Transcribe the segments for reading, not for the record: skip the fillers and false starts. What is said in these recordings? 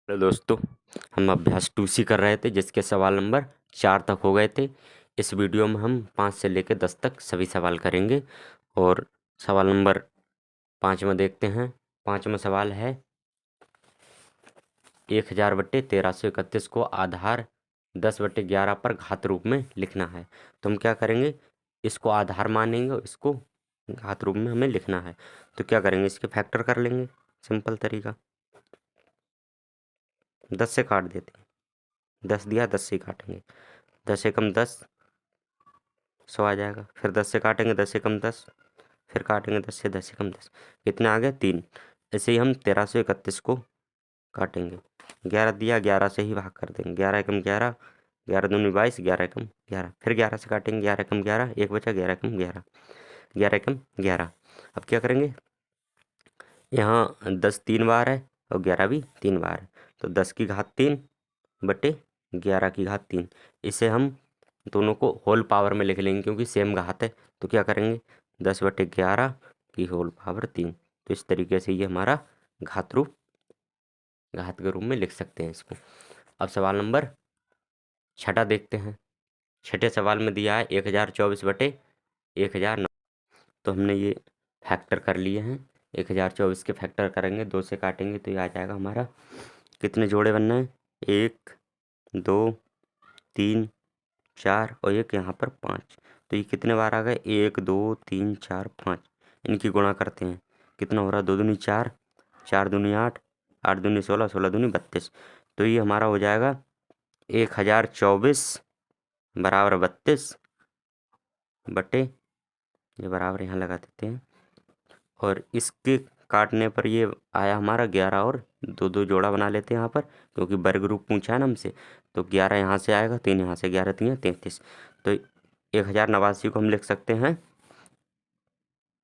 Hello दोस्तों, हम अभ्यास 2C कर रहे थे जिसके सवाल नंबर 4 तक हो गए थे। इस वीडियो में हम 5 से लेकर 10 तक सभी सवाल करेंगे। और सवाल नंबर 5 में देखते हैं। 5वां सवाल है 1000/1331 को आधार 10/11 पर घात रूप में लिखना है। तो हम क्या करेंगे, इसको आधार मानेंगे और इसको घात रूप में हमें लिखना है। तो क्या करेंगे, इसके फैक्टर कर लेंगे। सिंपल तरीका, 10 से काट देते हैं। 10 दिया, 10 से ही काटेंगे। 10 एकम 10, 100 आ जाएगा। फिर 10 से काटेंगे, 10 एकम 10, फिर काटेंगे 10 से, 10 एकम 10, कितना आ गया 3। ऐसे ही हम 1331 को काटेंगे। 11 दिया, 11 से ही भाग कर देंगे। 11 एकम 11, 11 दूनी 22, 11 एकम 11, फिर 11 से काटेंगे। 11 एकम 11, एक बचा, 11 एकम 11, 11 एकम 11। अब क्या करेंगे, यहाँ 10 3 बार है और 11 भी 3 बार है, तो 10 की घात 3 बटे 11 की घात 3। इसे हम दोनों को होल पावर में लिख लेंगे क्योंकि सेम घात है। तो क्या करेंगे, 10/11 की होल पावर 3। तो इस तरीके से ये हमारा घात के रूप में लिख सकते हैं इसको। अब सवाल नंबर 6 देखते हैं। छठे सवाल में दिया है 1024/1009। तो हमने ये फैक्टर कर लिए हैं। 1024 के फैक्टर करेंगे, 2 से काटेंगे तो ये आ जाएगा हमारा। कितने जोड़े बनना है, 1 2 3 4 और एक यहाँ पर 5। तो ये कितने बार आ गए, 1 2 3 4 5। इनकी गुणा करते हैं, कितना हो रहा है, 2 दूनी 4, 4 दूनी 8, 8 दूनी 16, 16 दूनी 32। तो ये हमारा हो जाएगा 1024 बराबर 32 बटे, ये बराबर यहाँ लगा देते हैं। और इसके काटने पर ये आया हमारा 11 और 2 2 जोड़ा बना लेते हैं यहाँ पर, क्योंकि वर्ग रूप पूछा है ना हमसे। तो 11 यहाँ से आएगा, 3 यहाँ से, 11 3 33। तो 1089 को हम लिख सकते हैं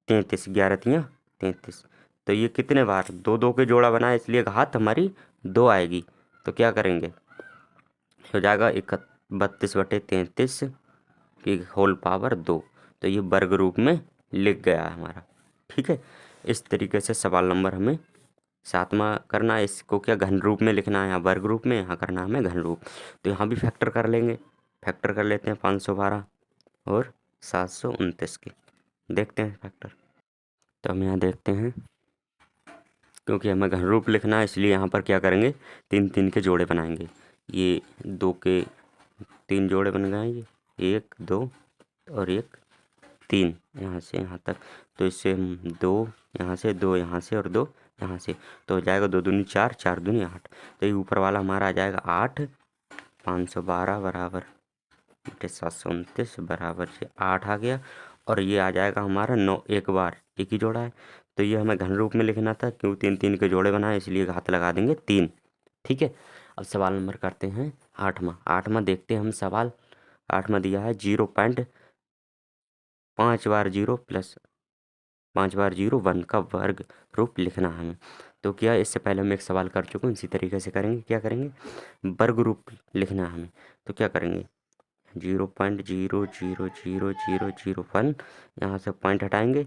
33, 11 3 33। तो ये कितने बार, 2 2 के जोड़ा बना है इसलिए घात हमारी 2 आएगी। तो क्या करेंगे, हो जाएगा 32/33 की होल पावर 2। तो ये वर्ग रूप में लिख गया है हमारा। ठीक है, इस तरीके से सवाल नंबर हमें 7वां करना है। इसको क्या घन रूप में लिखना है, यहाँ वर्ग रूप में, यहाँ करना है हमें घन रूप। तो यहाँ भी फैक्टर कर लेंगे। फैक्टर कर लेते हैं 512 और 729 की। देखते हैं फैक्टर। तो हम यहाँ देखते हैं, क्योंकि हमें घन रूप लिखना है इसलिए यहाँ पर क्या करेंगे, 3 3 के जोड़े बनाएंगे। ये 2 के 3 जोड़े बन गए, ये 1 2 और 1 3 यहाँ से यहाँ तक। तो इससे हम 2 यहाँ से, 2 यहाँ से और 2 यहाँ से। तो हो जाएगा 2 दूनी 4, 4 दूनी 8। तो ये ऊपर वाला हमारा आ जाएगा 8। 512 बराबर 729 बराबर से 8 आ गया। और ये आ जाएगा हमारा 9, एक बार एक ही जोड़ा है। तो ये हमें घन रूप में लिखना था, क्यों 3 3 के जोड़े बनाए इसलिए घात लगा देंगे 3। ठीक है, अब सवाल नंबर करते हैं 8वां देखते हैं हम सवाल। 8वां दिया है 0.5 बार 0 प्लस 5 बार 0 1 का वर्ग रूप लिखना है हमें। तो क्या, इससे पहले हम एक सवाल कर चुके हैं, इसी तरीके से करेंगे। क्या करेंगे, वर्ग रूप लिखना है हमें। तो क्या करेंगे, 0.000001, यहाँ से पॉइंट हटाएंगे,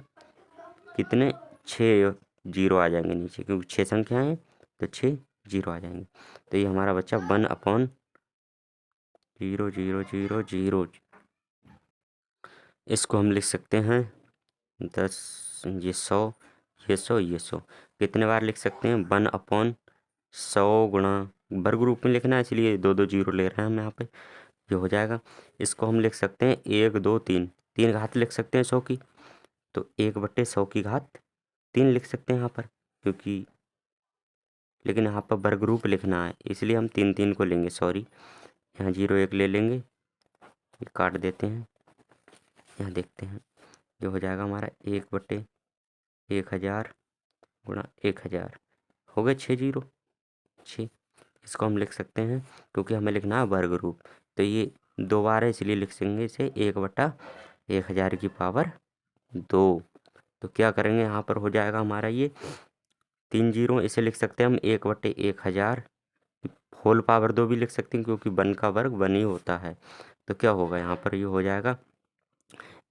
कितने 6 जीरो आ जाएंगे नीचे, क्योंकि 6 संख्या हैं तो 6 जीरो आ जाएंगे। तो ये हमारा बच्चा 1/00000। इसको हम लिख सकते हैं 10, ये 100, ये 100, ये 100। कितने बार लिख सकते हैं, 1/100 गुणा, वर्ग रूप में लिखना है इसलिए 2 2 जीरो ले रहे हैं हम यहाँ पे। ये हो जाएगा। इसको हम लिख सकते हैं 1 2 3, 3 घात लिख सकते हैं 100 की। तो 1/100 की घात 3 लिख सकते हैं यहाँ पर, क्योंकि लेकिन यहाँ पर वर्ग रूप लिखना है इसलिए हम 3 3 को लेंगे, सॉरी। यहाँ 0 1 ले लेंगे, ये काट देते हैं। यहाँ देखते हैं, जो हो जाएगा हमारा 1/1000 गुणा 1000, हो गए 6 जीरो 6। इसको हम लिख सकते हैं, क्योंकि हमें लिखना है वर्ग रूप। तो ये 2 बार है इसलिए लिख देंगे इसे 1/1000 की पावर 2। तो क्या करेंगे, यहाँ पर हो जाएगा हमारा ये 3 जीरो, इसे लिख सकते हैं हम 1/1000। होल पावर 2 भी लिख सकते हैं, क्योंकि 1 का वर्ग 1 ही होता है। तो क्या होगा, यहाँ पर ये हो जाएगा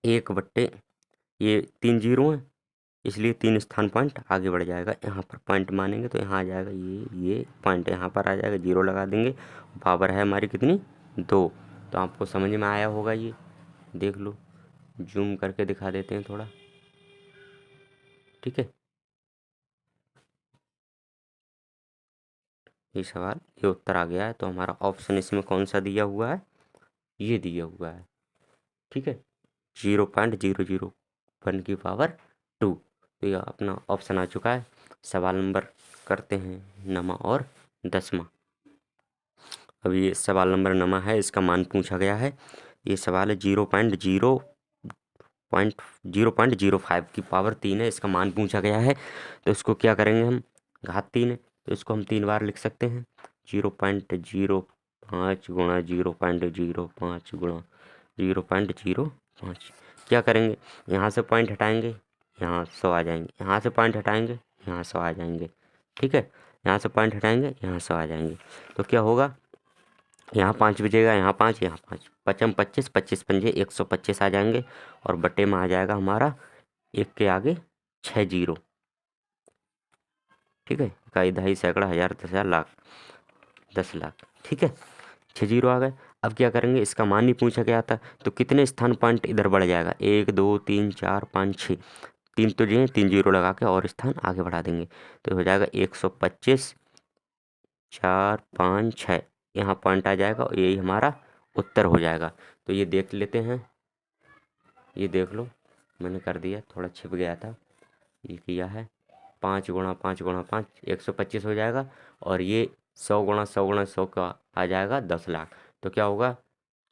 1/, ये 3 जीरो है, इसलिए 3 स्थान पॉइंट आगे बढ़ जाएगा। यहाँ पर पॉइंट मानेंगे तो यहाँ आ जाएगा ये पॉइंट यहाँ पर आ जाएगा, 0 लगा देंगे। पावर है हमारी कितनी, 2। तो आपको समझ में आया होगा, ये देख लो, जूम करके दिखा देते हैं थोड़ा, ठीक है। ये सवाल, ये उत्तर आ गया है। तो हमारा ऑप्शन इसमें कौन सा दिया हुआ है, ये दिया हुआ है, ठीक है, 0.001 की पावर 2। तो ये अपना ऑप्शन आ चुका है। सवाल नंबर करते हैं नमा और 10वां। अब ये सवाल नंबर नमा है, इसका मान पूछा गया है। ये सवाल है 0.05 की पावर 3 है, इसका मान पूछा गया है। तो इसको क्या करेंगे हम, घात 3 है तो इसको हम 3 बार लिख सकते हैं। 0.05 गुणा 0.05 गुणा 0.05। क्या करेंगे, यहाँ से पॉइंट हटाएंगे, यहाँ 100 आ जाएंगे, यहाँ से पॉइंट हटाएंगे, यहाँ 100 आ जाएंगे, ठीक है। यहाँ से पॉइंट हटाएंगे, यहाँ 100 आ जाएंगे। तो क्या होगा, यहाँ 5 बचेगा, यहाँ 5, यहाँ 5, 5 25, 25 पंजे 125 आ जाएंगे। और बटे में आ जाएगा हमारा 1 के आगे 6 जीरो, ठीक है। इकाई, दहाई, सैकड़ा, हज़ार, 10,000, लाख, 10 लाख, ठीक है। 6 जीरो आ गए। अब क्या करेंगे, इसका मान नहीं पूछा गया था, तो कितने स्थान पॉइंट इधर बढ़ जाएगा, 1 2 3 4 5 6, 3 तो जी 3 जीरो लगा के और स्थान आगे बढ़ा देंगे। तो हो जाएगा 125, 4 5 6, यहाँ पॉइंट आ जाएगा और यही हमारा उत्तर हो जाएगा। तो ये देख लेते हैं, ये देख लो, मैंने कर दिया, थोड़ा छिप गया था, ये किया है। 5 गुणा 5 गुणा 5 125 हो जाएगा। और ये 100 गुणा 100 गुणा 100 का आ जाएगा 10 लाख। तो क्या होगा,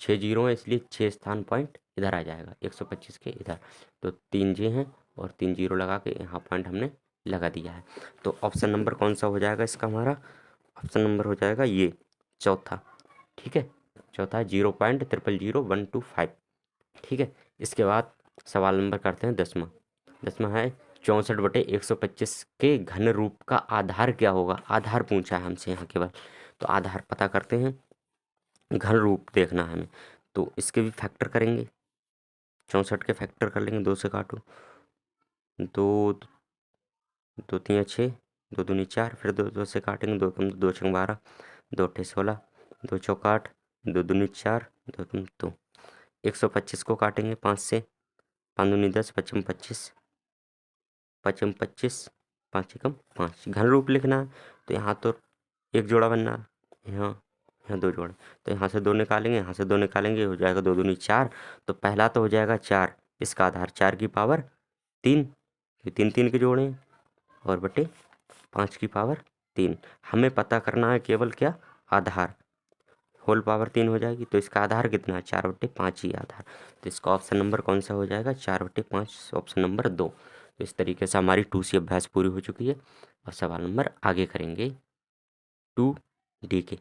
6 जीरो है इसलिए 6 स्थान पॉइंट इधर आ जाएगा 125 के इधर। तो 3 जे हैं और 3 जीरो लगा के यहाँ पॉइंट हमने लगा दिया है। तो ऑप्शन नंबर कौन सा हो जाएगा इसका, हमारा ऑप्शन नंबर हो जाएगा ये चौथा, ठीक है। चौथा 0.000125, ठीक है। इसके बाद सवाल नंबर करते हैं 10वां। 10वां है 64/125 के घन रूप का आधार क्या होगा। आधार पूछा है हमसे यहाँ केवल, तो आधार पता करते हैं, घन रूप देखना है हमें। तो इसके भी फैक्टर करेंगे, 64 के फैक्टर कर लेंगे, 2 से काटो, 2 2 3 6, 2 दूनी 4, फिर 2 से काटेंगे, 2 कम 2 छंग 12, 2 अट्ठे 16, 2 चौक 8, 2 दूनी 4, 2 कम 2। 125 को काटेंगे 5 से, 5 दूनी 10, 5 25, 5 25, 5 एकम 5। घन रूप लिखना है तो यहाँ तो एक जोड़ा बनना है, यहाँ 2 जोड़े, तो यहाँ से 2 निकालेंगे, यहाँ से 2 निकालेंगे, हो जाएगा 2 दूनी 4। तो पहला तो हो जाएगा 4, इसका आधार 4 की पावर 3, 3 3 के जोड़े हैं, और बटे 5 की पावर 3। हमें पता करना है केवल क्या, आधार, होल पावर 3 हो जाएगी। तो इसका आधार कितना है, 4/5 ही आधार। तो इसका ऑप्शन नंबर कौन सा हो जाएगा, 4/5, ऑप्शन नंबर 2। तो इस तरीके से हमारी 2C अभ्यास पूरी हो चुकी है। और सवाल नंबर आगे करेंगे 2D के।